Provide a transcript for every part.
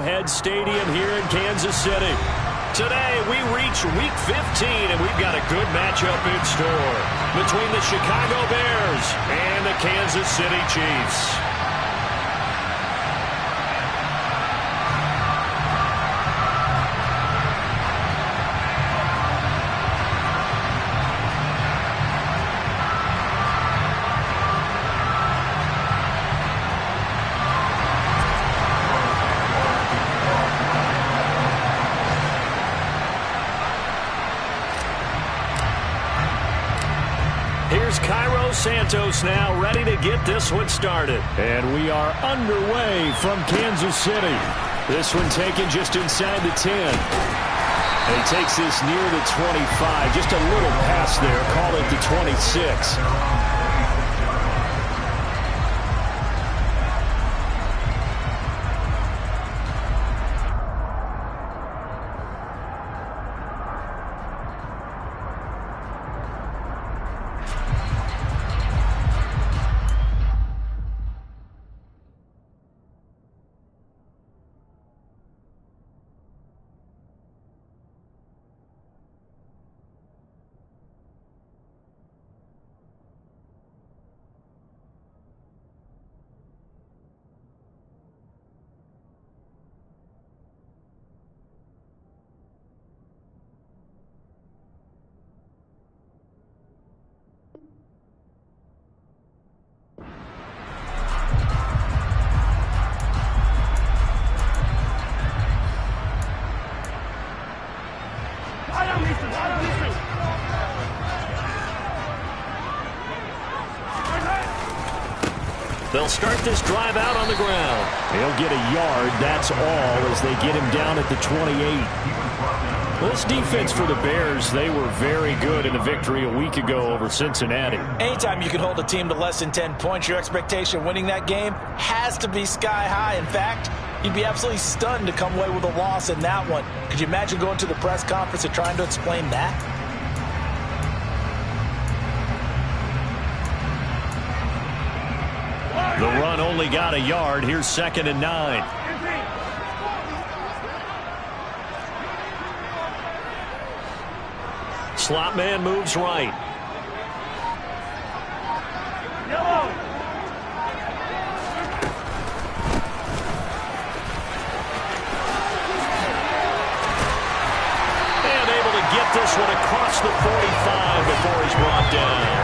Arrowhead Stadium here in Kansas City. Today, we reach Week 15, and we've got a good matchup in store between the Chicago Bears and the Kansas City Chiefs. Santos now ready to get this one started. And we are underway from Kansas City. This one taken just inside the 10. And he takes this near the 25. Just a little pass there. Call it the 26. They'll start this drive out on the ground. He'll get a yard, that's all, as they get him down at the 28. Well, this defense for the Bears, they were very good in a victory a week ago over Cincinnati. Anytime you can hold a team to less than 10 points, your expectation of winning that game has to be sky high. In fact, you'd be absolutely stunned to come away with a loss in that one. Could you imagine going to the press conference and trying to explain that? The run only got a yard. Here's 2nd and 9. Slot man moves right. And able to get this one across the 45 before he's brought down.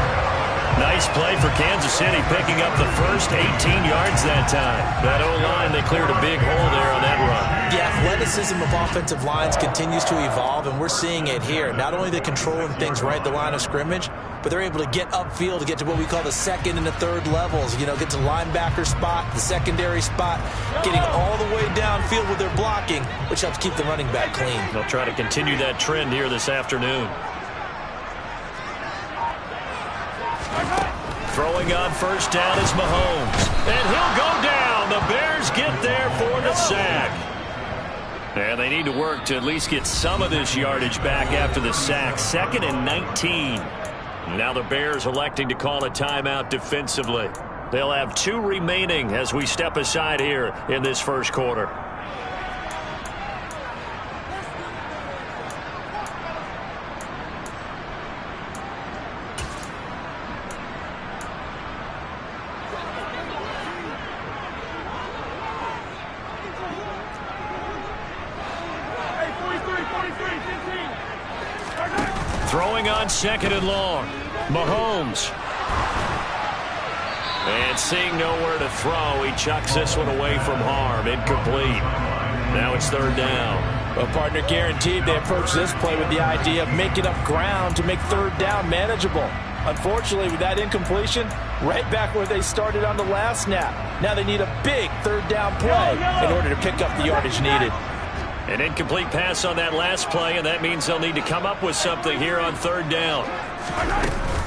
Nice play for Kansas City, picking up the first 18 yards that time. That O-line, they cleared a big hole there on that run. The athleticism of offensive lines continues to evolve, and we're seeing it here. Not only the controlling things right at the line of scrimmage, but they're able to get upfield to get to what we call the second and the third levels. You know, get to the linebacker spot, the secondary spot, getting all the way downfield with their blocking, which helps keep the running back clean. They'll try to continue that trend here this afternoon. Throwing on first down is Mahomes. And he'll go down. The Bears get there for the sack. And they need to work to at least get some of this yardage back after the sack. 2nd and 19. Now the Bears electing to call a timeout defensively. They'll have 2 remaining as we step aside here in this first quarter. Throwing on 2nd and long. Mahomes. And seeing nowhere to throw, he chucks this one away from harm. Incomplete. Now it's 3rd down. Well, partner, guaranteed they approach this play with the idea of making up ground to make 3rd down manageable. Unfortunately, with that incompletion, right back where they started on the last snap. Now they need a big 3rd down play in order to pick up the yardage needed. An incomplete pass on that last play, and that means they'll need to come up with something here on 3rd down.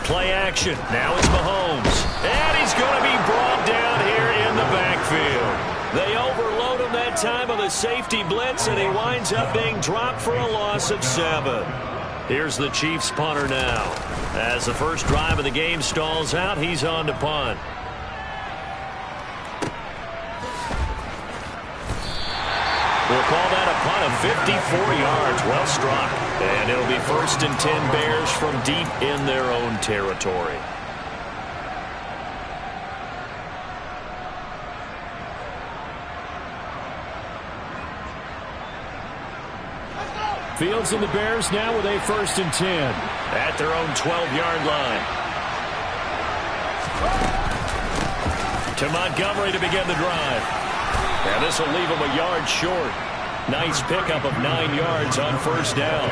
Play action. Now it's Mahomes. And he's going to be brought down here in the backfield. They overload him that time on the safety blitz, and he winds up being dropped for a loss of 7. Here's the Chiefs punter now. As the first drive of the game stalls out, he's on to punt. We'll call that a punt of 54 yards. Well struck. And it'll be 1st and 10 Bears from deep in their own territory. Fields and the Bears now with a 1st and 10. At their own 12-yard line. To Montgomery to begin the drive. And this will leave him a yard short. Nice pickup of 9 yards on 1st down.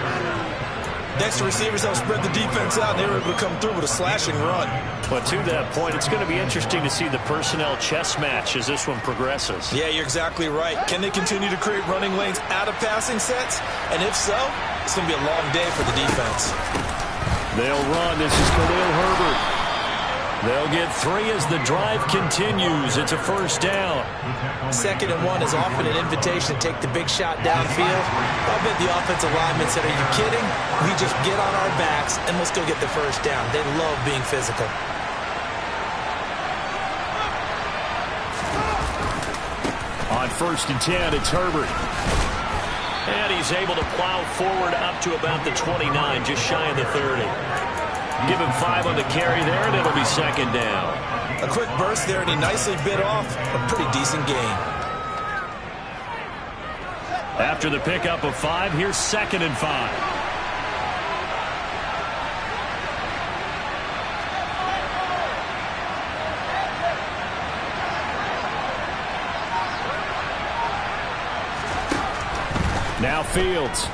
Next, the receivers help spread the defense out, and they were able to come through with a slashing run. But to that point, it's going to be interesting to see the personnel chess match as this one progresses. Yeah, you're exactly right. Can they continue to create running lanes out of passing sets? And if so, it's going to be a long day for the defense. They'll run. This is Khalil Herbert. They'll get 3 as the drive continues. It's a 1st down. 2nd and 1 is often an invitation to take the big shot downfield. I bet the offensive lineman said, are you kidding? We just get on our backs and let's go get the 1st down. They love being physical. On 1st and 10, it's Herbert. And he's able to plow forward up to about the 29, just shy of the 30. Give him 5 on the carry there, and it'll be 2nd down. A quick burst there, and he nicely bit off a pretty decent gain. After the pickup of 5, here's 2nd and 5. Now Fields.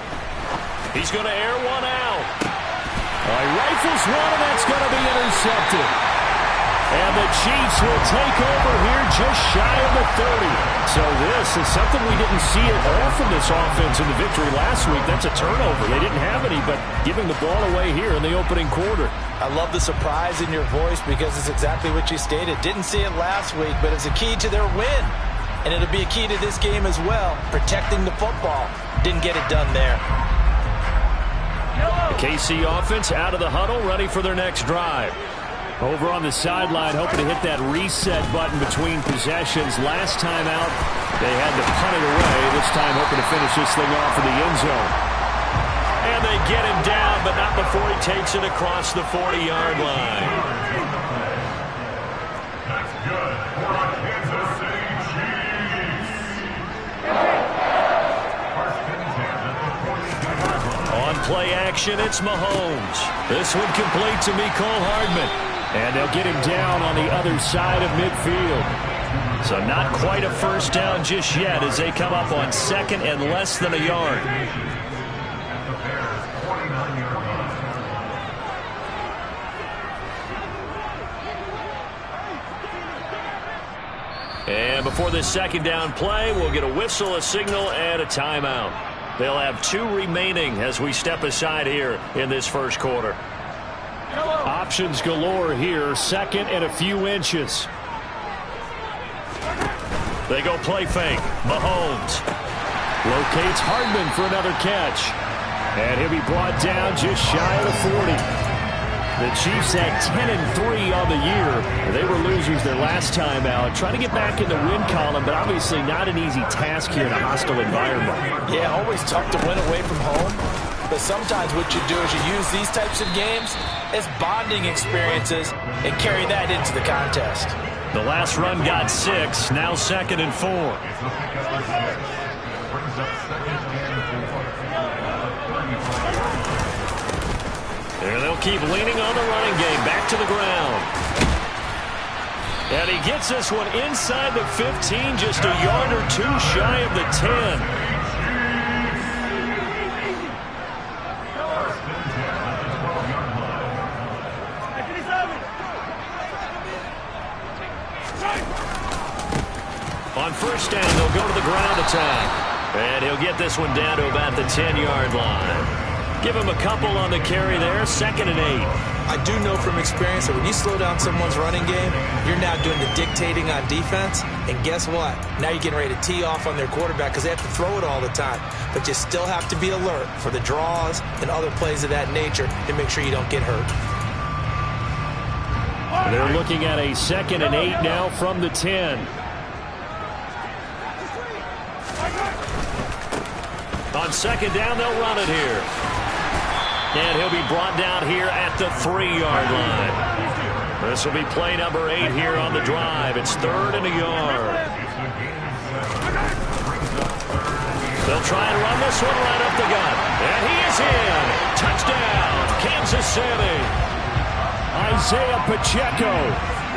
He's going to air one out. He rifles one, and that's going to be intercepted. And the Chiefs will take over here just shy of the 30. So this is something we didn't see at all from this offense in the victory last week. That's a turnover. They didn't have any, but giving the ball away here in the opening quarter. I love the surprise in your voice because it's exactly what you stated. Didn't see it last week, but it's a key to their win. And it'll be a key to this game as well, protecting the football. Didn't get it done there. The KC offense out of the huddle, ready for their next drive. Over on the sideline, hoping to hit that reset button between possessions. Last time out, they had to punt it away. This time, hoping to finish this thing off in the end zone. And they get him down, but not before he takes it across the 40-yard line. That's good for our Kansas City Chiefs. On play action, it's Mahomes. This one complete to Mecole Hardman. And they'll get him down on the other side of midfield. So not quite a 1st down just yet as they come up on 2nd and less than a yard. And before this 2nd down play, we'll get a whistle, a signal, and a timeout. They'll have 2 remaining as we step aside here in this 1st quarter. Options galore here. 2nd and a few inches. They go play fake. Mahomes Locates Hardman for another catch. And he'll be brought down just shy of the 40. The Chiefs had 10-3 on the year. They were losers their last time out. Trying to get back in the win column, but obviously not an easy task here in a hostile environment. Yeah, always tough to win away from home. But sometimes what you do is you use these types of games as bonding experiences and carry that into the contest. The last run got 6. Now 2nd and 4. There they'll keep leaning on the running game. Back to the ground. And he gets this one inside the 15, just a yard or 2 shy of the 10. On 1st down, they'll go to the ground attack. And he'll get this one down to about the 10-yard line. Give him a couple on the carry there. 2nd and 8. I do know from experience that when you slow down someone's running game, you're now doing the dictating on defense. And guess what? Now you're getting ready to tee off on their quarterback because they have to throw it all the time. But you still have to be alert for the draws and other plays of that nature to make sure you don't get hurt. They're looking at a 2nd and 8 now from the 10. On second down, they'll run it here. And he'll be brought down here at the 3-yard line. This will be play number 8 here on the drive. It's 3rd and a yard. They'll try and run this one right up the gut. And he is in. Touchdown, Kansas City. Isaiah Pacheco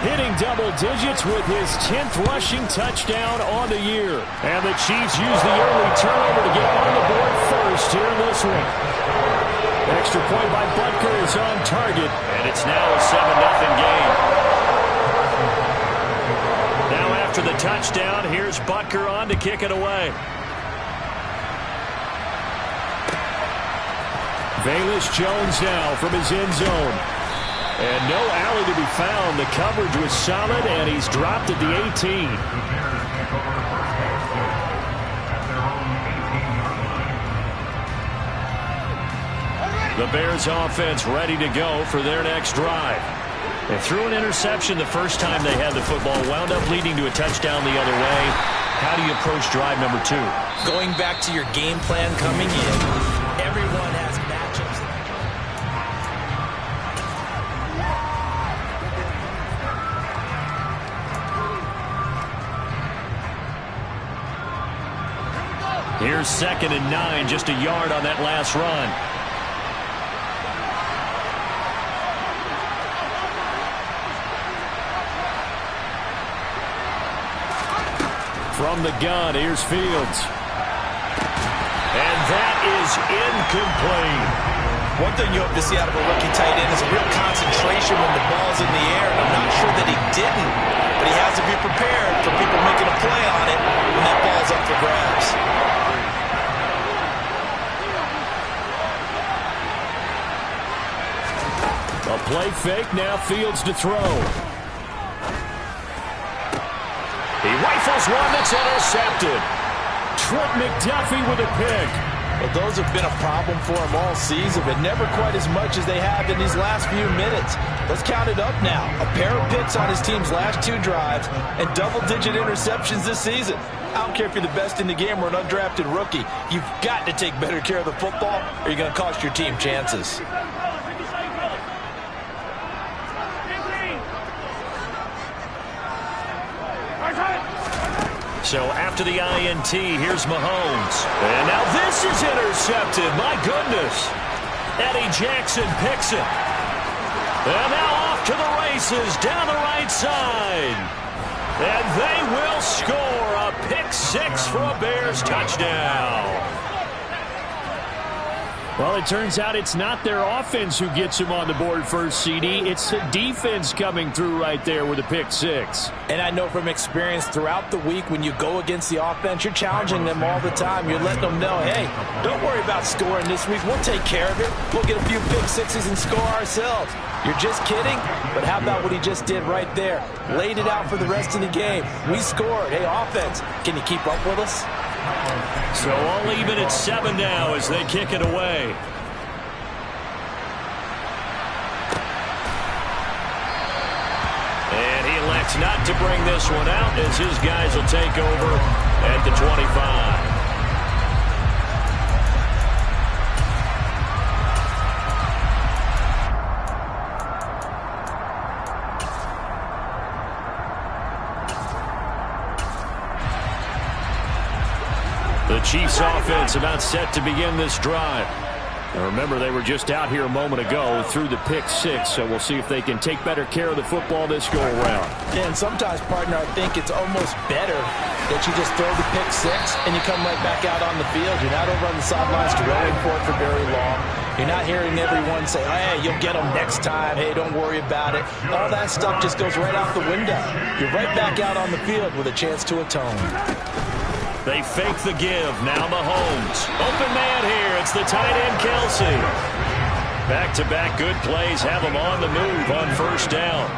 hitting double digits with his 10th rushing touchdown on the year. And the Chiefs use the early turnover to get on the board first here in this one. Extra point by Butker is on target. And it's now a 7-0 game. Now after the touchdown, here's Butker on to kick it away. Velus Jones now from his end zone. And no alley to be found. The coverage was solid, and he's dropped at the 18. The Bears offense ready to go for their next drive. They threw an interception the first time they had the football, wound up leading to a touchdown the other way. How do you approach drive number 2? Going back to your game plan coming in, everyone has matchups. Here's 2nd and 9, just a yard on that last run. From the gun, here's Fields. And that is incomplete. One thing you hope to see out of a rookie tight end is a real concentration when the ball's in the air, and I'm not sure that he didn't, but he has to be prepared for people making a play on it when that ball's up for grabs. A play fake, now Fields to throw. He rifles one that's intercepted. Trent McDuffie with a pick. Well, those have been a problem for him all season, but never quite as much as they have in these last few minutes. Let's count it up now. A pair of picks on his team's last 2 drives and double-digit interceptions this season. I don't care if you're the best in the game or an undrafted rookie. You've got to take better care of the football or you're going to cost your team chances. So after the INT, here's Mahomes. And now this is intercepted. My goodness. Eddie Jackson picks it. And now off to the races down the right side. And they will score a pick 6 for a Bears touchdown. Well, it turns out it's not their offense who gets him on the board first, CD. It's the defense coming through right there with a pick 6. And I know from experience throughout the week when you go against the offense, you're challenging them all the time. You're letting them know, hey, don't worry about scoring this week. We'll take care of it. We'll get a few pick 6s and score ourselves. You're just kidding? But how about what he just did right there? Laid it out for the rest of the game. We scored. Hey, offense, can you keep up with us? So all even at 7 now as they kick it away. And he elects not to bring this one out as his guys will take over at the 25. The Chiefs offense about set to begin this drive. Now remember, they were just out here a moment ago through the pick 6, so we'll see if they can take better care of the football this go around. And sometimes, partner, I think it's almost better that you just throw the pick 6 and you come right back out on the field. You're not over on the sidelines dwelling for it for very long. You're not hearing everyone say, hey, you'll get them next time. Hey, don't worry about it. All that stuff just goes right out the window. You're right back out on the field with a chance to atone. They fake the give. Now Mahomes. Open man here. It's the tight end, Kelsey. Back-to-back good plays have him on the move on first down.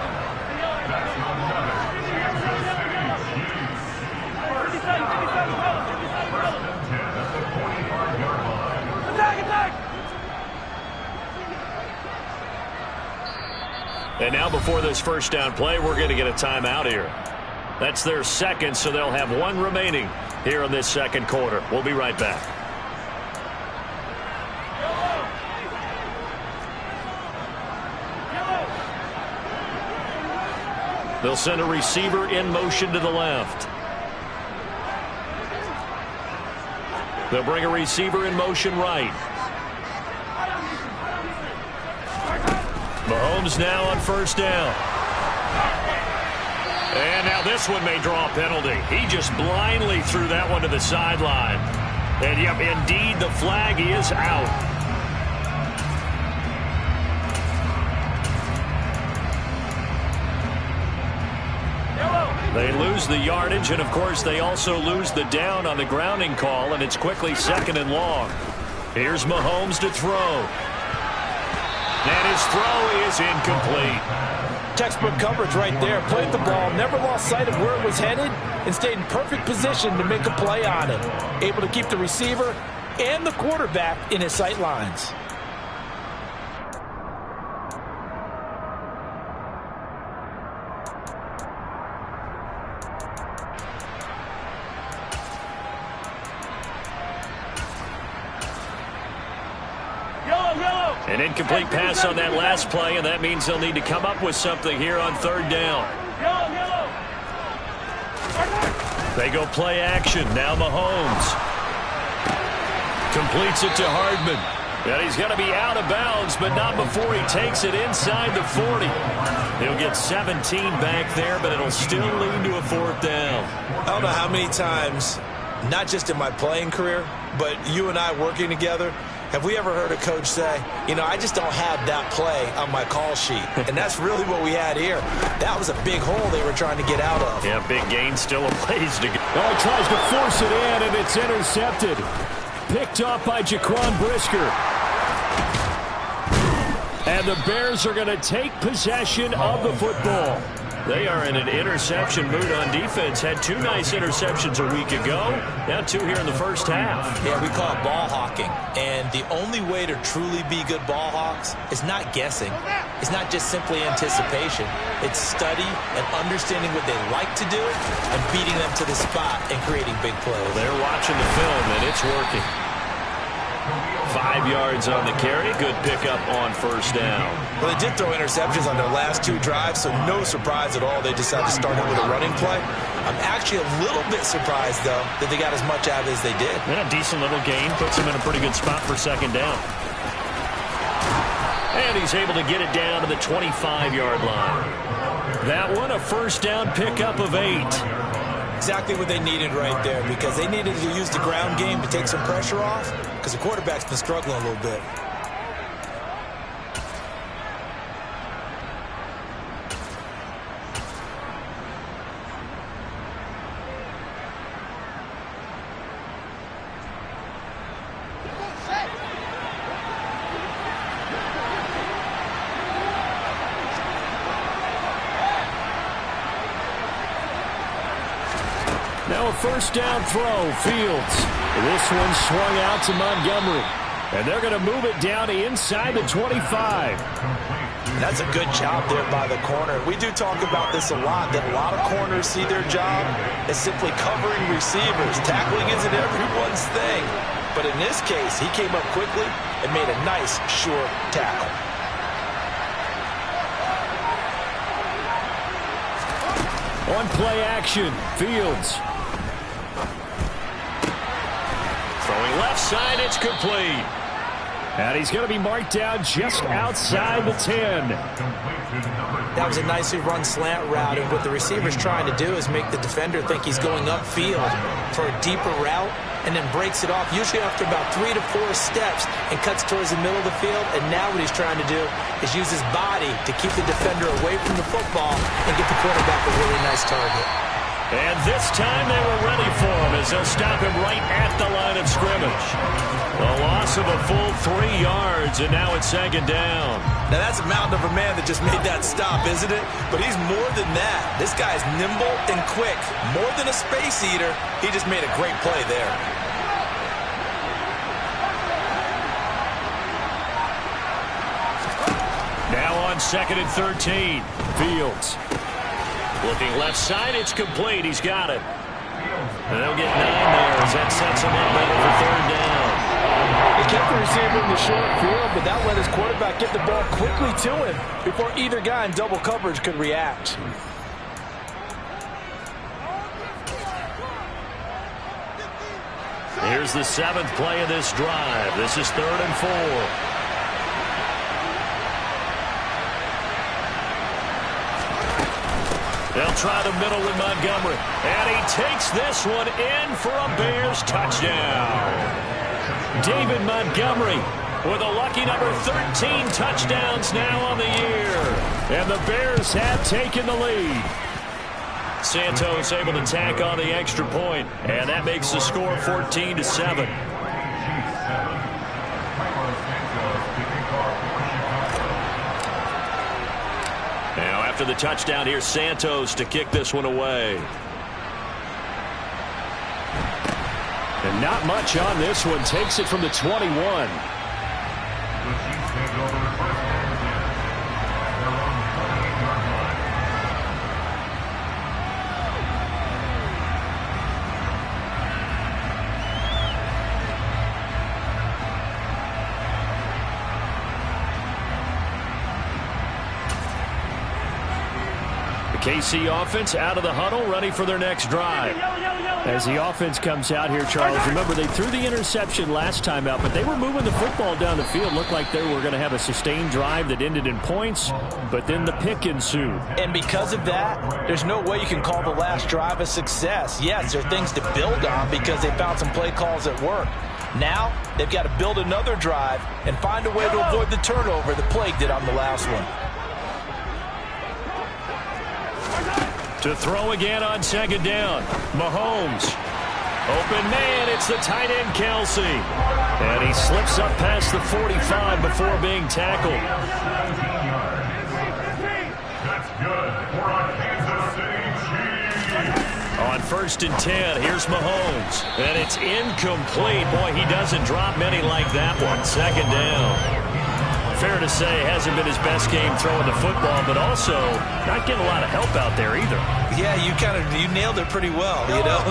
And now before this first down play, we're going to get a timeout here. That's their second, so they'll have one remaining here in this second quarter. We'll be right back. They'll send a receiver in motion to the left. They'll bring a receiver in motion right. Mahomes now on first down. And now this one may draw a penalty. He just blindly threw that one to the sideline. And yep, indeed, the flag is out. They lose the yardage, and of course they also lose the down on the grounding call, and it's quickly 2nd and long. Here's Mahomes to throw. And his throw is incomplete. Textbook coverage right there. Played the ball, never lost sight of where it was headed, and stayed in perfect position to make a play on it. Able to keep the receiver and the quarterback in his sight lines. An incomplete pass on that last play, and that means they'll need to come up with something here on 3rd down. They go play action. Now Mahomes completes it to Hardman. And he's going to be out of bounds, but not before he takes it inside the 40. He'll get 17 back there, but it'll still lead to a 4th down. I don't know how many times, not just in my playing career, but you and I working together, have we ever heard a coach say, you know, I just don't have that play on my call sheet? And that's really what we had here. That was a big hole they were trying to get out of. Yeah, big gain, still a ways to go. Oh, he tries to force it in, and it's intercepted. Picked off by Jaquan Brisker. And the Bears are going to take possession of the football. They are in an interception mood on defense. Had 2 nice interceptions a week ago. Now 2 here in the first half. Yeah, we call it ball hawking. And the only way to truly be good ball hawks is not guessing. It's not just simply anticipation. It's study and understanding what they like to do and beating them to the spot and creating big plays. They're watching the film, and it's working. 5 yards on the carry. Good pickup on first down. Well, they did throw interceptions on their last 2 drives, so no surprise at all they decided to start it with a running play. I'm actually a little bit surprised, though, that they got as much out of it as they did. And a decent little gain puts him in a pretty good spot for 2nd down. And he's able to get it down to the 25-yard line. That one, a first down pickup of 8. Exactly what they needed right there, because they needed to use the ground game to take some pressure off, because the quarterback's been struggling a little bit. Now a first down throw, Fields. This one swung out to Montgomery. And they're going to move it down to inside the 25. That's a good job there by the corner. We do talk about this a lot, that a lot of corners see their job as simply covering receivers. Tackling isn't everyone's thing. But in this case, he came up quickly and made a nice, sure tackle. On play action, Fields. Throwing left side, it's complete. And he's going to be marked down just outside the 10. That was a nicely run slant route, and what the receiver's trying to do is make the defender think he's going upfield for a deeper route, and then breaks it off, usually after about 3 to 4 steps, and cuts towards the middle of the field. And now what he's trying to do is use his body to keep the defender away from the football and get the quarterback a really nice target. And this time they were ready for him as they'll stop him right at the line of scrimmage. A loss of a full 3 yards, and now it's 2nd down. Now that's a mountain of a man that just made that stop, isn't it? But he's more than that. This guy's nimble and quick. More than a space eater, he just made a great play there. Now on 2nd and 13. Fields. Looking left side, it's complete. He's got it. And they'll get 9 there as that sets him up ready for 3rd down. He kept the receiver in the short field, but that let his quarterback get the ball quickly to him before either guy in double coverage could react. Here's the 7th play of this drive. This is 3rd and 4. They'll try the middle with Montgomery. And he takes this one in for a Bears touchdown. David Montgomery with a lucky number 13 touchdowns now on the year. And the Bears have taken the lead. Santos able to tack on the extra point, and that makes the score 14-7. Now after the touchdown, here's Santos to kick this one away. And not much on this one. Takes it from the 21. KC offense out of the huddle, ready for their next drive. As the offense comes out here, Charles, remember they threw the interception last time out, but they were moving the football down the field. Looked like they were going to have a sustained drive that ended in points, but then the pick ensued. And because of that, there's no way you can call the last drive a success. Yes, there are things to build on because they found some play calls that work. Now, they've got to build another drive and find a way to avoid the turnover that plagued it on the last one. To throw again on 2nd down. Mahomes. Open man, it's the tight end Kelsey. And he slips up past the 45 before being tackled. That's good for a Kansas City Chiefs. On 1st and 10, here's Mahomes. And it's incomplete. Boy, he doesn't drop many like that one. 2nd down. Fair to say, hasn't been his best game throwing the football, but also not getting a lot of help out there either. Yeah, you nailed it pretty well, you know.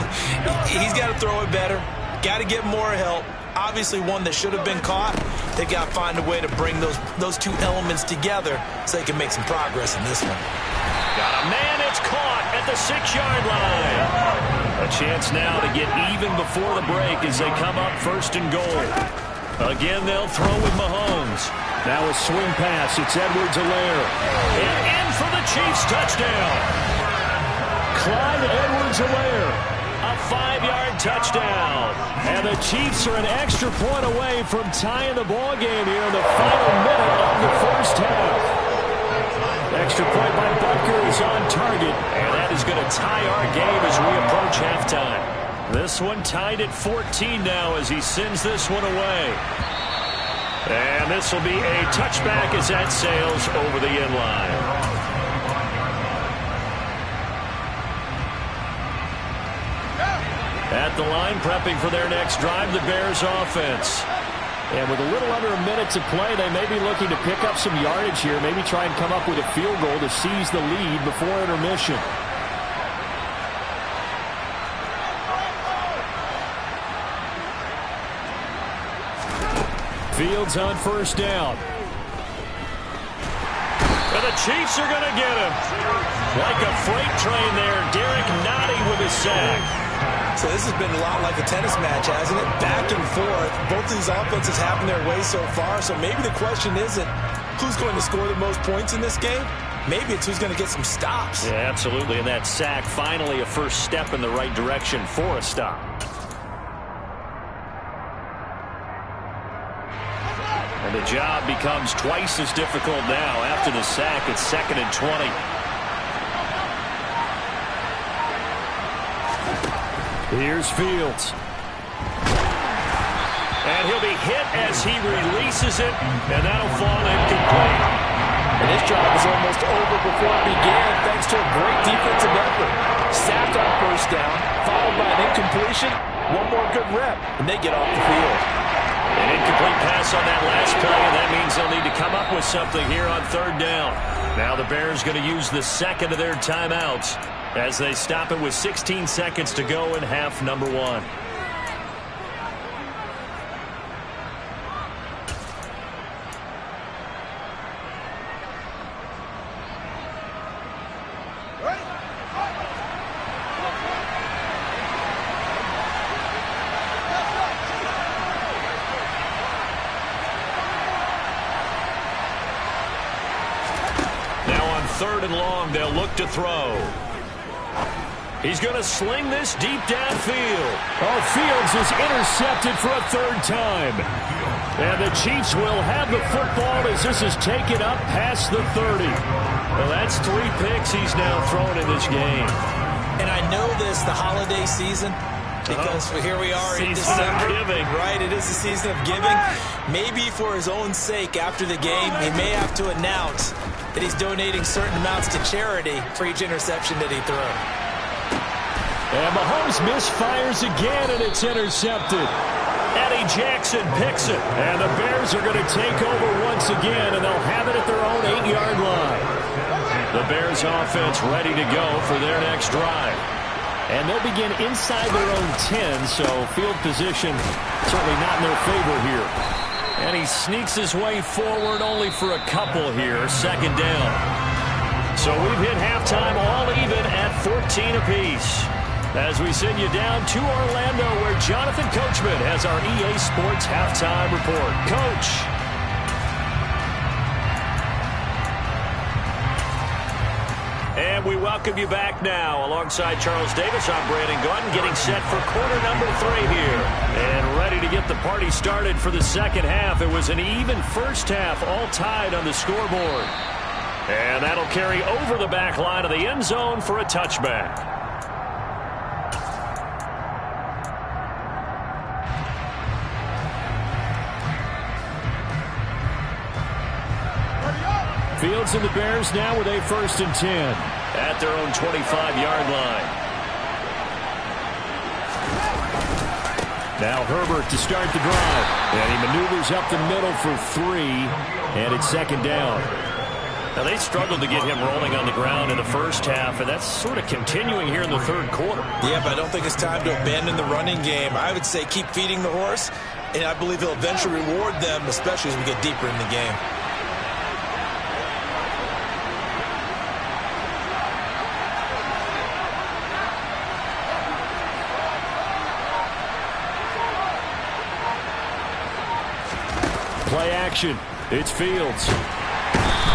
He's got to throw it better, got to get more help. Obviously one that should have been caught. They've got to find a way to bring those two elements together so they can make some progress in this one. Got a man, it's caught at the 6-yard line. A chance now to get even before the break as they come up 1st and goal. Again, they'll throw with Mahomes. Now a swing pass. It's Edwards-Helaire. And in for the Chiefs touchdown. Clyde Edwards-Helaire. A 5-yard touchdown. And the Chiefs are an extra point away from tying the ball game here in the final minute of the first half. Extra point by Butker is on target. And that is going to tie our game as we approach halftime. This one tied at 14 now as he sends this one away. And this will be a touchback as that sails over the end line. At the line, prepping for their next drive, the Bears offense. And with a little under a minute to play, they may be looking to pick up some yardage here, maybe try and come up with a field goal to seize the lead before intermission. Fields on 1st down. And the Chiefs are going to get him. Like a freight train there, Derek Nottie with his sack. So this has been a lot like a tennis match, hasn't it? Back and forth. Both of these offenses having their way so far. So maybe the question isn't who's going to score the most points in this game. Maybe it's who's going to get some stops. Yeah, absolutely. And that sack, finally a first step in the right direction for a stop. And the job becomes twice as difficult now. After the sack, it's 2nd and 20. Here's Fields. And he'll be hit as he releases it, and that'll fall incomplete. And his job was almost over before it began thanks to a great defensive effort. Sacked on 1st down, followed by an incompletion. One more good rep, and they get off the field. An incomplete pass on that last play, and that means they'll need to come up with something here on 3rd down. Now the Bears going to use the second of their timeouts as they stop it with 16 seconds to go in half number 1. and long. They'll look to throw. He's going to sling this deep downfield. Oh, Fields is intercepted for a third time. And the Chiefs will have the football as this is taken up past the 30. Well, that's 3 picks he's now thrown in this game. And I know this, the holiday season, because here we are in Season of December. giving. Right, it is the season of giving. Maybe for his own sake after the game, he may have to announce that he's donating certain amounts to charity for each interception that he threw. And Mahomes misfires again, and it's intercepted. Eddie Jackson picks it. And the Bears are going to take over once again, and they'll have it at their own 8-yard line. The Bears offense ready to go for their next drive. And they'll begin inside their own 10, so field position certainly not in their favor here. And he sneaks his way forward only for a couple here, second down. So we've hit halftime all even at 14 apiece. As we send you down to Orlando, where Jonathan Coachman has our EA Sports halftime report. Coach. And we welcome you back now. Alongside Charles Davis, I'm Brandon Gordon, getting set for quarter number 3 here. And ready to get the party started for the second half. It was an even first half, all tied on the scoreboard. And that'll carry over the back line of the end zone for a touchback. Fields and the Bears now with a 1st and 10. At their own 25-yard line. Now Herbert to start the drive. And he maneuvers up the middle for 3. And it's second down. Now they struggled to get him rolling on the ground in the first half, and that's sort of continuing here in the third quarter. Yeah, but I don't think it's time to abandon the running game. I would say keep feeding the horse, and I believe he'll eventually reward them, especially as we get deeper in the game. Play action. It's Fields.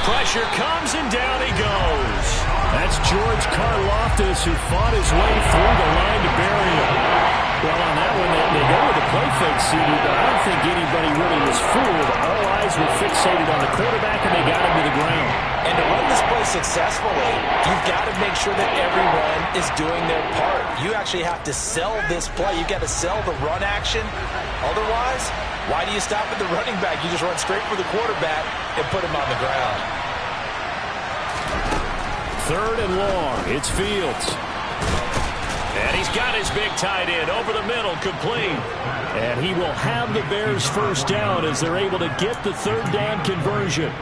Pressure comes, and down he goes. That's George Karlaftis, who fought his way through the line to bury him. Well, on that one, they go with the play fake, CD, but I don't think anybody really was fooled. All eyes were fixated on the quarterback, and they got him to the ground. And to run this play successfully, you've got to make sure that everyone is doing their part. You actually have to sell this play. You've got to sell the run action. Otherwise, why do you stop at the running back? You just run straight for the quarterback and put him on the ground. 3rd and long. It's Fields. And he's got his big tight end over the middle, complete. And he will have the Bears' first down as they're able to get the third down conversion.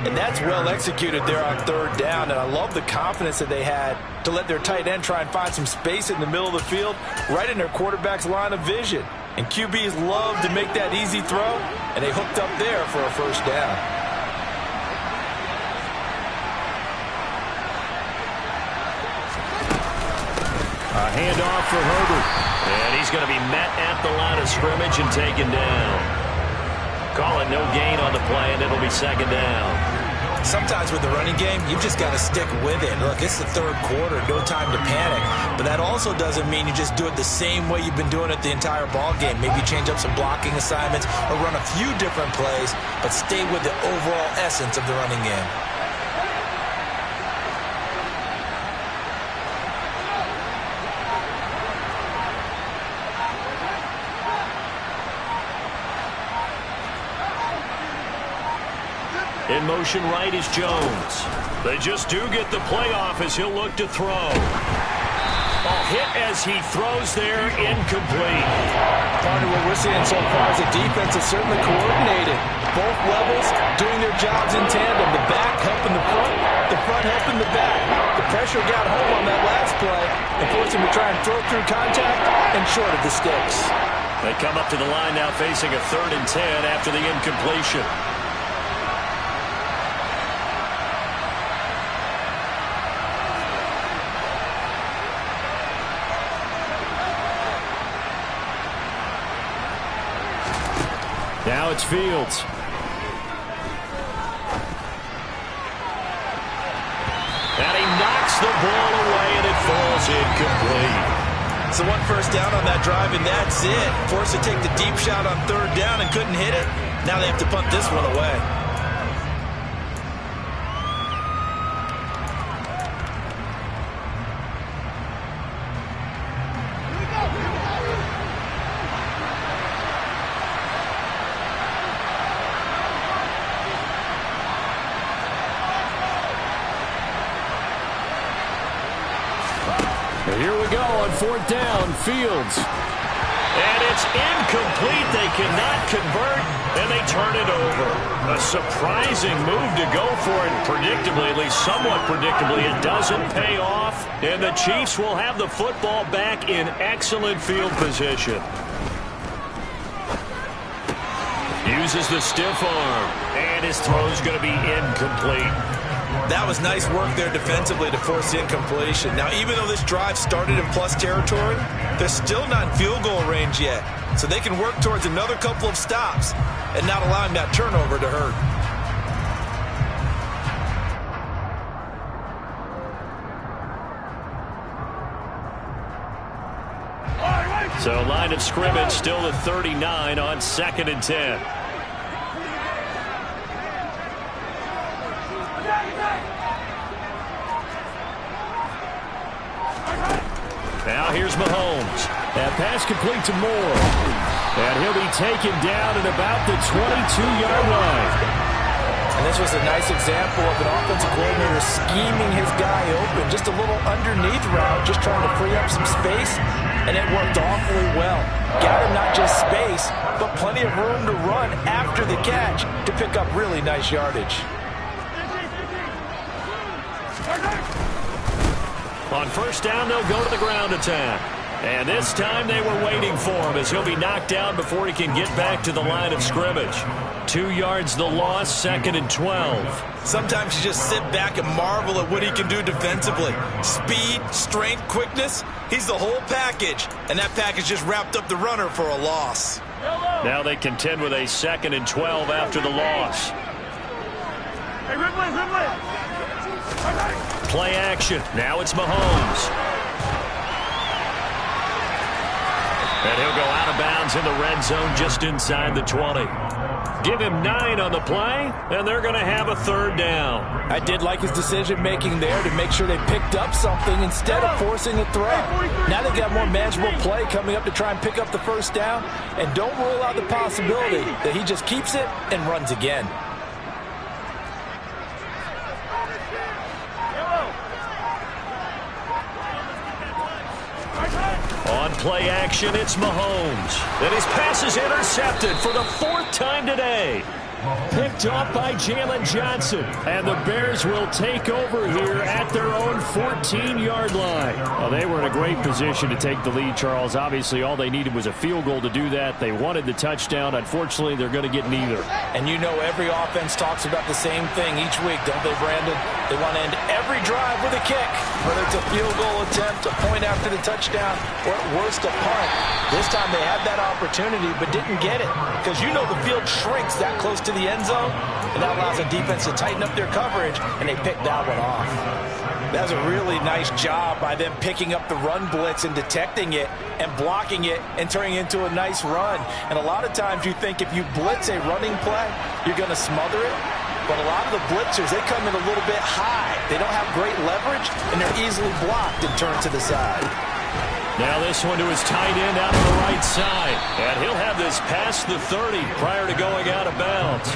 And that's well executed there on third down. And I love the confidence that they had to let their tight end try and find some space in the middle of the field, right in their quarterback's line of vision. And QBs love to make that easy throw, and they hooked up there for a first down. A handoff for Herbert. And he's going to be met at the line of scrimmage and taken down. Call it no gain on the play, and it'll be second down. Sometimes with the running game, you've just got to stick with it. Look, it's the third quarter, no time to panic. But that also doesn't mean you just do it the same way you've been doing it the entire ball game. Maybe change up some blocking assignments or run a few different plays, but stay with the overall essence of the running game. In motion right is Jones. They just do get the playoff as he'll look to throw. Hit as he throws there, incomplete. Partner, what we're seeing so far is the defense is certainly coordinated. Both levels doing their jobs in tandem. The back helping the front helping the back. The pressure got home on that last play and forced him to try and throw through contact and short of the sticks. They come up to the line now facing a 3rd and 10 after the incompletion. Now it's Fields. Knocks the ball away, and it falls incomplete. So one first down on that drive, and that's it. Forced to take the deep shot on third down and couldn't hit it. Now they have to punt this one away. Here we go on fourth down. Fields. And it's incomplete. They cannot convert, and they turn it over. A surprising move to go for it. Predictably, at least somewhat predictably, it doesn't pay off. And the Chiefs will have the football back in excellent field position. Uses the stiff arm, and his throw's going to be incomplete. That was nice work there defensively to force the incompletion. Now, even though this drive started in plus territory, they're still not in field goal range yet. So they can work towards another couple of stops and not allowing that turnover to hurt. So line of scrimmage still at 39 on 2nd and 10. Now here's Mahomes. That pass complete to Moore. And he'll be taken down at about the 22-yard line. And this was a nice example of an offensive coordinator scheming his guy open. Just a little underneath route, just trying to free up some space. And it worked awfully well. Got him not just space, but plenty of room to run after the catch to pick up really nice yardage. On first down, they'll go to the ground attack. And this time they were waiting for him as he'll be knocked down before he can get back to the line of scrimmage. 2 yards the loss, 2nd and 12. Sometimes you just sit back and marvel at what he can do defensively. Speed, strength, quickness, he's the whole package. And that package just wrapped up the runner for a loss. Now they contend with a 2nd and 12 after the loss. Play action. Now it's Mahomes. And he'll go out of bounds in the red zone just inside the 20. Give him 9 on the play, and they're going to have a 3rd down. I did like his decision-making there to make sure they picked up something instead of forcing a throw. Now they've got more manageable play coming up to try and pick up the first down, and don't rule out the possibility that he just keeps it and runs again. On play action, it's Mahomes. And his pass is intercepted for the 4th time today. Picked off by Jalen Johnson. And the Bears will take over here at their own 14-yard line. Well, they were in a great position to take the lead, Charles. Obviously, all they needed was a field goal to do that. They wanted the touchdown. Unfortunately, they're going to get neither. And you know every offense talks about the same thing each week, don't they, Brandon? They want to end every drive with a kick, whether it's a field goal attempt, a point after the touchdown, or at worst, a punt. This time they had that opportunity but didn't get it because you know the field shrinks that close to the end zone, and that allows the defense to tighten up their coverage, and they picked that one off. That was a really nice job by them picking up the run blitz and detecting it and blocking it and turning it into a nice run. And a lot of times you think if you blitz a running play, you're going to smother it. But a lot of the blitzers, they come in a little bit high. They don't have great leverage, and they're easily blocked and turned to the side. Now this one to his tight end out on the right side. And he'll have this past the 30 prior to going out of bounds.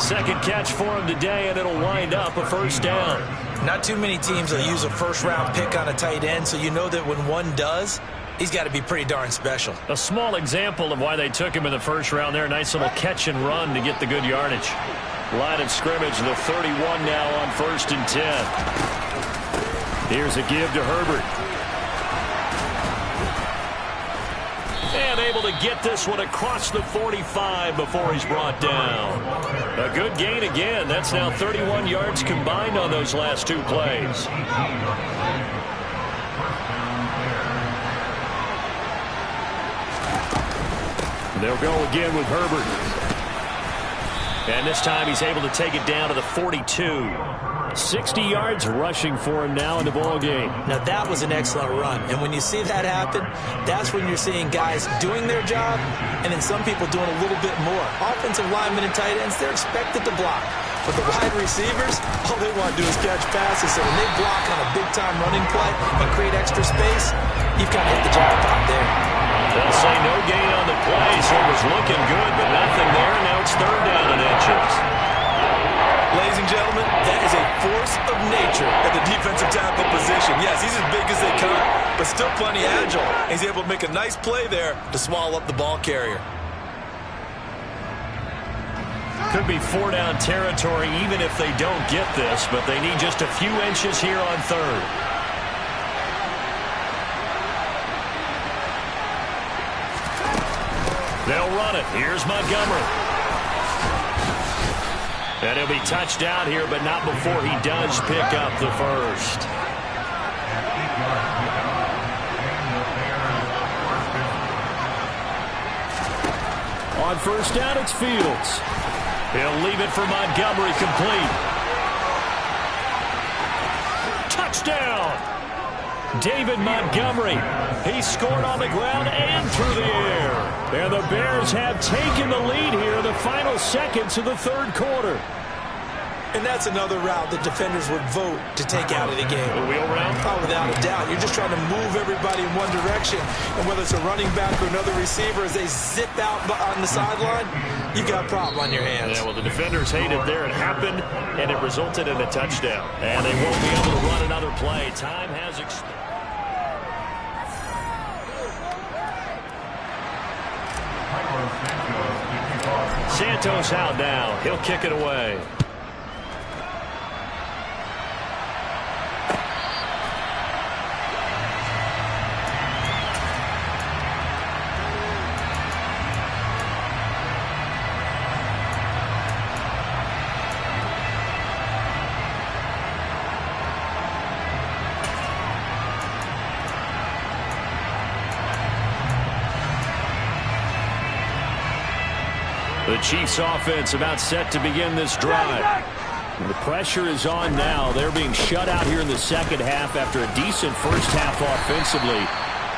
2nd catch for him today, and it'll wind up a 1st down. Not too many teams will use a first-round pick on a tight end, so you know that when one does, he's got to be pretty darn special. A small example of why they took him in the 1st round there. Nice little catch and run to get the good yardage. Line of scrimmage, the 31 now on 1st and 10. Here's a give to Herbert. And able to get this one across the 45 before he's brought down. A good gain again. That's now 31 yards combined on those last 2 plays. They'll go again with Herbert. And this time he's able to take it down to the 42. 60 yards rushing for him now in the ball game. Now, that was an excellent run. And when you see that happen, that's when you're seeing guys doing their job and then some people doing a little bit more. Offensive linemen and tight ends, they're expected to block. But the wide receivers, all they want to do is catch passes. So when they block on a big-time running play and create extra space, you've kind of hit the jackpot there. They'll say no gain on the play, so it was looking good, but nothing there. Now it's third down and inches. Ladies and gentlemen, that is a force of nature at the defensive tackle position. Yes, he's as big as they come, but still plenty agile. He's able to make a nice play there to swallow up the ball carrier. Could be four-down territory even if they don't get this, but they need just a few inches here on third. They'll run it. Here's Montgomery. And he'll be touched down here, but not before he does pick up the first. On first down, it's Fields. He'll leave it for Montgomery, complete. Touchdown! David Montgomery. He scored on the ground and through the air. And the Bears have taken the lead here in the final seconds of the third quarter. And that's another route that defenders would vote to take out of the game. The wheel route? Oh, without a doubt. You're just trying to move everybody in one direction. And whether it's a running back or another receiver, as they zip out on the sideline, you've got a problem on your hands. Yeah, well, the defenders hate it there. It happened, and it resulted in a touchdown. And they won't be able to run another play. Time has expired. Santos out now. He'll kick it away. The Chiefs offense about set to begin this drive. The pressure is on now. They're being shut out here in the second half after a decent first half offensively.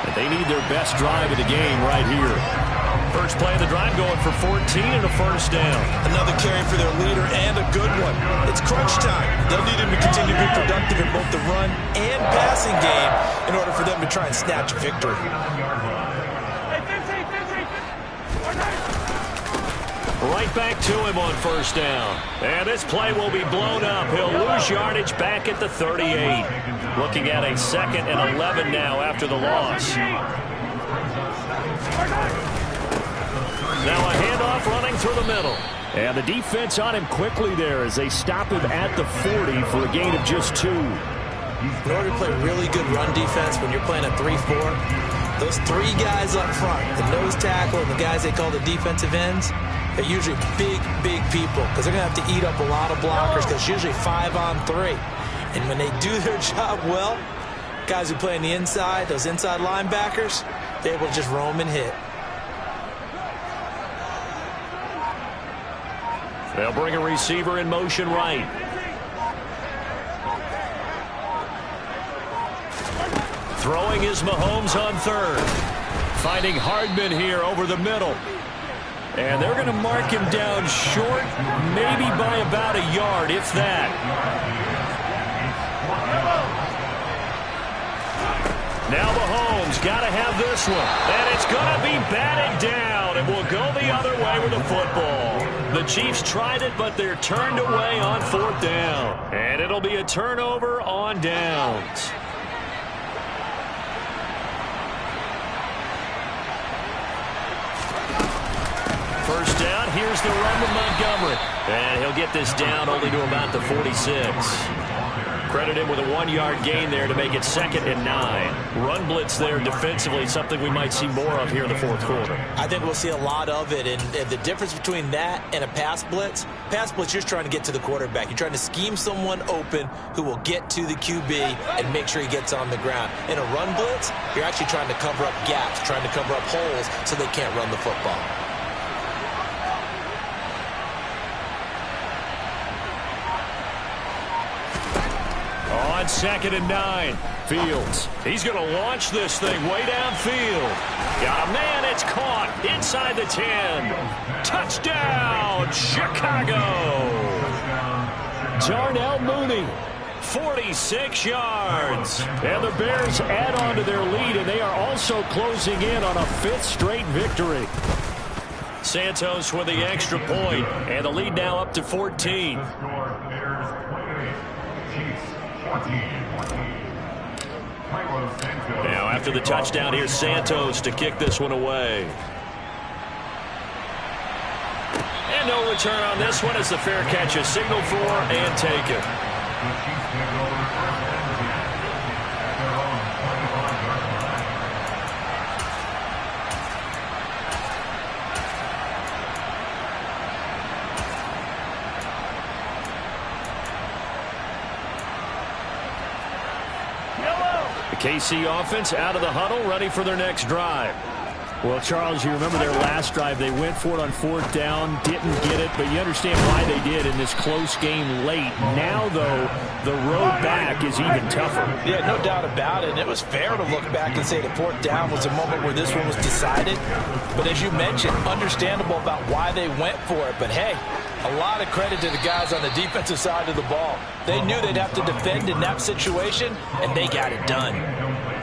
And they need their best drive of the game right here. First play of the drive going for 14 and a first down. Another carry for their leader and a good one. It's crunch time. They'll need him to continue to be productive in both the run and passing game in order for them to try and snatch a victory. Right back to him on first down. And this play will be blown up. He'll lose yardage back at the 38. Looking at a 2nd and 11 now after the loss. Now a handoff running through the middle. And the defense on him quickly there as they stop him at the 40 for a gain of just 2. In order to play really good run defense when you're playing a 3-4, those three guys up front, the nose tackle and the guys they call the defensive ends, they're usually big, big people because they're going to have to eat up a lot of blockers because it's usually 5-on-3. And when they do their job well, guys who play on the inside, those inside linebackers, they're able to just roam and hit. They'll bring a receiver in motion right. Throwing is Mahomes on third. Finding Hardman here over the middle. And they're going to mark him down short, maybe by about a yard, if that. Now Mahomes got to have this one. And it's going to be batted down. And will go the other way with the football. The Chiefs tried it, but they're turned away on fourth down. And it'll be a turnover on downs. First down, here's the run with Montgomery. And he'll get this down only to about the 46. Credit him with a 1-yard gain there to make it 2nd and 9. Run blitz there defensively, something we might see more of here in the fourth quarter. I think we'll see a lot of it. And the difference between that and a pass blitz, you're just trying to get to the quarterback. You're trying to scheme someone open who will get to the QB and make sure he gets on the ground. In a run blitz, you're actually trying to cover up gaps, trying to cover up holes so they can't run the football. on 2nd and 9. Fields. He's going to launch this thing way downfield. Got a man. It's caught inside the 10. Touchdown, Chicago. Darnell Mooney. 46 yards. And the Bears add on to their lead, and they are also closing in on a 5th straight victory. Santos with the extra point, and the lead now up to 14. Now after the touchdown, here's Santos to kick this one away. And no return on this one as the fair catch is signaled for and taken. The KC offense out of the huddle, ready for their next drive. Well, Charles, you remember their last drive. They went for it on 4th down, didn't get it, but you understand why they did in this close game late. Now, though, the road back is even tougher. Yeah, no doubt about it. And it was fair to look back and say the 4th down was a moment where this one was decided. But as you mentioned, understandable about why they went for it. But, hey, a lot of credit to the guys on the defensive side of the ball. They knew they'd have to defend in that situation, and they got it done.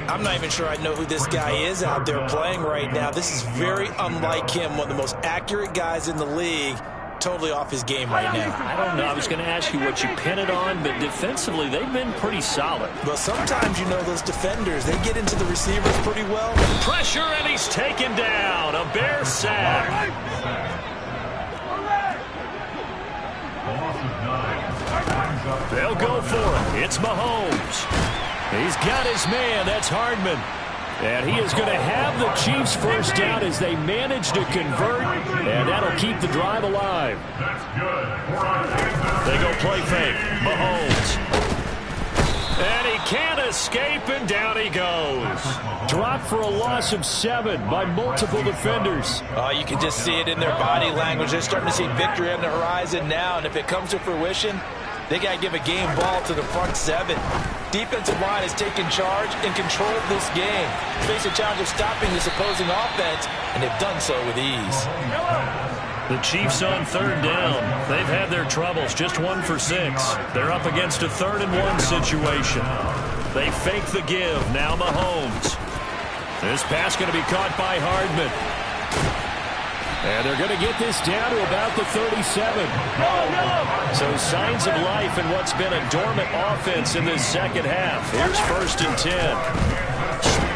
I'm not even sure I know who this guy is out there playing right now. This is very unlike him, one of the most accurate guys in the league. Totally off his game right now. I don't know. I was going to ask you what you pin it on, but defensively, they've been pretty solid. But sometimes, you know, those defenders, they get into the receivers pretty well. Pressure, and he's taken down. A Bear sack. They'll go for it. It's Mahomes. He's got his man. That's Hardman. And he is going to have the Chiefs first down as they manage to convert, and that'll keep the drive alive. They go play fake. Mahomes. And he can't escape, and down he goes. Dropped for a loss of 7 by multiple defenders. Oh, you can just see it in their body language. They're starting to see victory on the horizon now, and if it comes to fruition, they got to give a game ball to the front 7. Defensive line has taken charge and controlled this game. Face a challenge of stopping this opposing offense, and they've done so with ease. The Chiefs on 3rd down. They've had their troubles, just 1 for 6. They're up against a 3rd and 1 situation. They fake the give. Now Mahomes. This pass going to be caught by Hardman. And they're going to get this down to about the 37. So signs of life in what's been a dormant offense in this second half. Here's 1st and 10.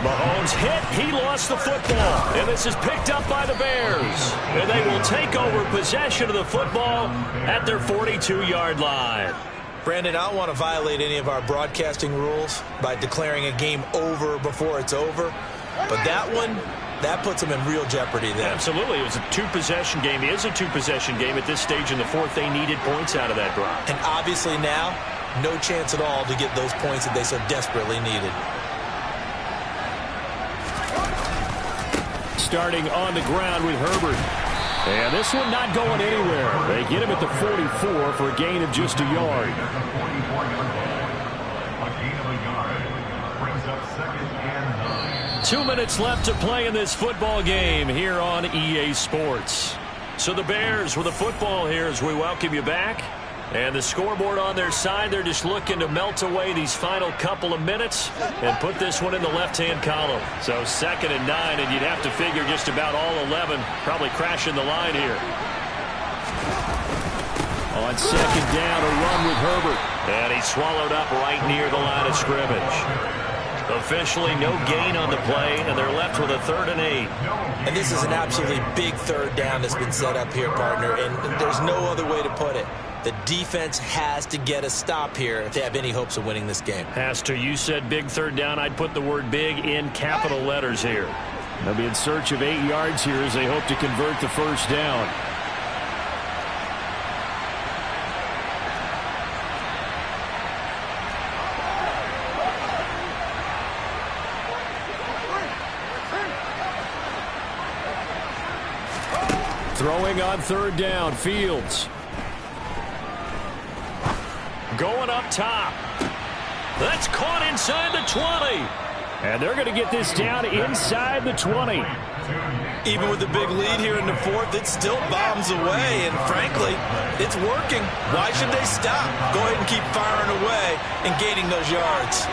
Mahomes hit. He lost the football. And this is picked up by the Bears. And they will take over possession of the football at their 42-yard line. Brandon, I don't want to violate any of our broadcasting rules by declaring a game over before it's over. But that one, that puts them in real jeopardy there. Absolutely. It was a 2-possession game. It is a 2-possession game at this stage in the 4th. They needed points out of that drive. And obviously now, no chance at all to get those points that they so desperately needed. Starting on the ground with Herbert. And this one not going anywhere. They get him at the 44 for a gain of just a yard. 2 minutes left to play in this football game here on EA Sports. So the Bears with the football here as we welcome you back. And the scoreboard on their side, they're just looking to melt away these final couple of minutes and put this one in the left-hand column. So 2nd and 9, and you'd have to figure just about all 11 probably crashing the line here. On 2nd down, a run with Herbert. And he's swallowed up right near the line of scrimmage. Officially no gain on the play, and they're left with a 3rd and 8. And this is an absolutely big 3rd down that's been set up here, partner, and there's no other way to put it. The defense has to get a stop here if they have any hopes of winning this game. Has to. You said big 3rd down. I'd put the word big in capital letters here. They'll be in search of 8 yards here as they hope to convert the 1st down. Throwing on 3rd down, Fields. Going up top. That's caught inside the 20. And they're going to get this down inside the 20. Even with the big lead here in the fourth, it still bombs away, and frankly, it's working. Why should they stop? Go ahead and keep firing away and gaining those yards.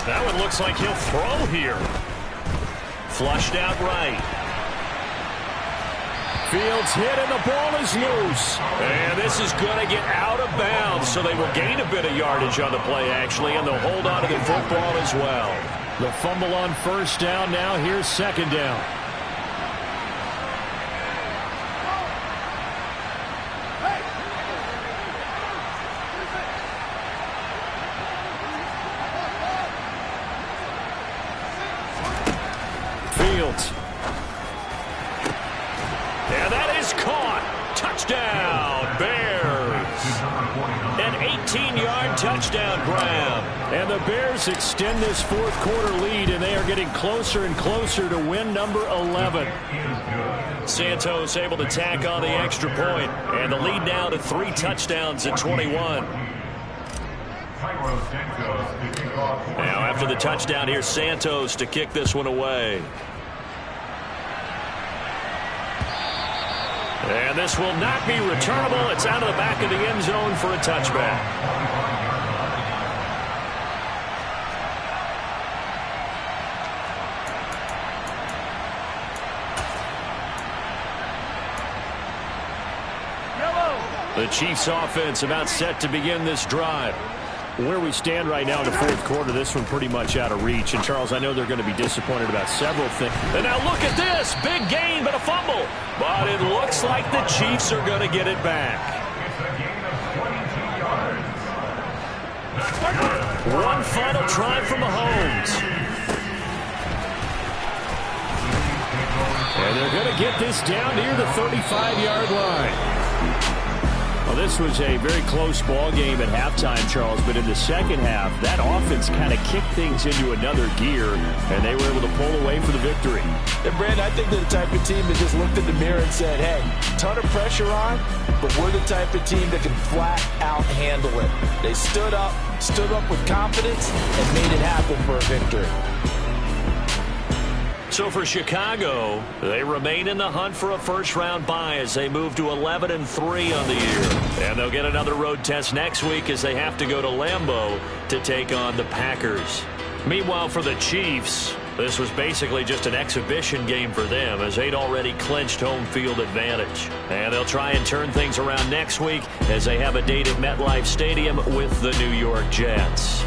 That one looks like he'll throw here. Flushed out right. Fields hit and the ball is loose. And this is going to get out of bounds, so they will gain a bit of yardage on the play, actually, and they'll hold on to the football as well. The fumble on first down. Now here's second down. Fields. And that is caught. Touchdown, Bears. An 18-yard touchdown grab. And the Bears extend this fourth quarter lead, and they are getting closer and closer to win number 11. Santos able to tack on the extra point, and the lead now to 3 touchdowns at 21. Now after the touchdown, here's Santos to kick this one away. And this will not be returnable. It's out of the back of the end zone for a touchback. The Chiefs offense about set to begin this drive. Where we stand right now in the fourth quarter, this one pretty much out of reach. And, Charles, I know they're going to be disappointed about several things. And now look at this. Big gain, but a fumble. But it looks like the Chiefs are going to get it back. One final try from Mahomes. And they're going to get this down near the 35-yard line. Well, this was a very close ball game at halftime, Charles, but in the second half, that offense kind of kicked things into another gear, and they were able to pull away for the victory. And, Brandon, I think they're the type of team that just looked in the mirror and said, hey, ton of pressure on, but we're the type of team that can flat out handle it. They stood up with confidence, and made it happen for a victory. So for Chicago, they remain in the hunt for a first-round bye as they move to 11-3 on the year. And they'll get another road test next week as they have to go to Lambeau to take on the Packers. Meanwhile, for the Chiefs, this was basically just an exhibition game for them as they'd already clinched home field advantage. And they'll try and turn things around next week as they have a date at MetLife Stadium with the New York Jets.